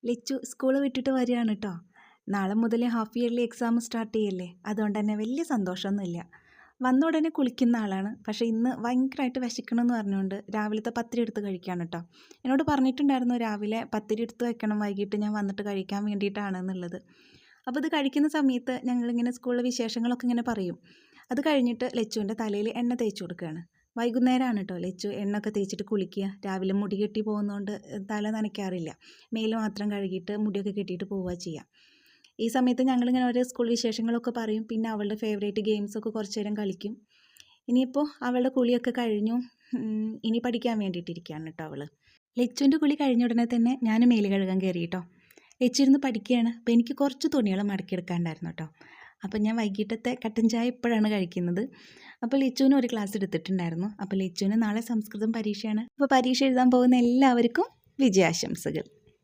ലിച്ചു school വിട്ടിട്ട് വരികയാണ് കേട്ടോ. നാളെ മുതൽ ഹാഫ് ഇയർലി എക്സാം സ്റ്റാർട്ട് ചെയ്യല്ലേ, അതുകൊണ്ട് തന്നെ വലിയ സന്തോഷമൊന്നുമില്ല. വന്ന ഉടനെ കുളിക്കുന്ന ആളാണ്, പക്ഷേ ഇന്ന് ഭയങ്കരമായിട്ട് വിശക്കണമെന്ന് പറഞ്ഞുകൊണ്ട് രാവിലത്തെ പത്തിരി എടുത്ത് കഴിക്കുകയാണ് കേട്ടോ. എന്നോട് പറഞ്ഞിട്ടുണ്ടായിരുന്നു രാവിലെ പത്തിരി എടുത്ത് വെക്കണം, വൈകിട്ട് ഞാൻ വന്നിട്ട് കഴിക്കാൻ വേണ്ടിയിട്ടാണ് എന്നുള്ളത്. അപ്പോൾ ഇത് കഴിക്കുന്ന സമയത്ത് ഞങ്ങളിങ്ങനെ സ്കൂളിലെ വിശേഷങ്ങളൊക്കെ ഇങ്ങനെ പറയും. അത് കഴിഞ്ഞിട്ട് ലച്ചുവിൻ്റെ തലയിൽ എണ്ണ തേച്ച് കൊടുക്കുകയാണ്. വൈകുന്നേരമാണ് കേട്ടോ ലച്ചു എണ്ണയൊക്കെ തേച്ചിട്ട് കുളിക്കുക. രാവിലെ മുടി കെട്ടി പോകുന്നതുകൊണ്ട് തല നനയ്ക്കാറില്ല, മേല് മാത്രം കഴുകിയിട്ട് മുടിയൊക്കെ കെട്ടിയിട്ട് പോവുക ചെയ്യുക. ഈ സമയത്ത് ഞങ്ങളിങ്ങനെ ഓരോ സ്കൂൾ വിശേഷങ്ങളൊക്കെ പറയും. പിന്നെ അവളുടെ ഫേവറേറ്റ് ഗെയിംസൊക്കെ കുറച്ച് നേരം കളിക്കും. ഇനിയിപ്പോൾ അവളുടെ കുളിയൊക്കെ കഴിഞ്ഞു, ഇനി പഠിക്കാൻ വേണ്ടിയിട്ടിരിക്കുകയാണ് കേട്ടോ അവൾ. ലച്ചുവിൻ്റെ കുളി കഴിഞ്ഞ ഉടനെ തന്നെ ഞാൻ മേല് കഴുകാൻ കയറി കേട്ടോ. ലച്ചു ഇരുന്ന് പഠിക്കുകയാണ്. അപ്പോൾ എനിക്ക് കുറച്ച് തുണികൾ മടക്കിയെടുക്കാനുണ്ടായിരുന്നു കേട്ടോ. അപ്പോൾ ഞാൻ വൈകിട്ടത്തെ കട്ടൻ ചായ ഇപ്പോഴാണ് കഴിക്കുന്നത്. അപ്പോൾ ലച്ചുവിന് ഒരു ക്ലാസ് എടുത്തിട്ടുണ്ടായിരുന്നു. അപ്പോൾ ലച്ചുവിന് നാളെ സംസ്കൃതം പരീക്ഷയാണ്. അപ്പോൾ പരീക്ഷ എഴുതാൻ പോകുന്ന എല്ലാവർക്കും വിജയാശംസകൾ.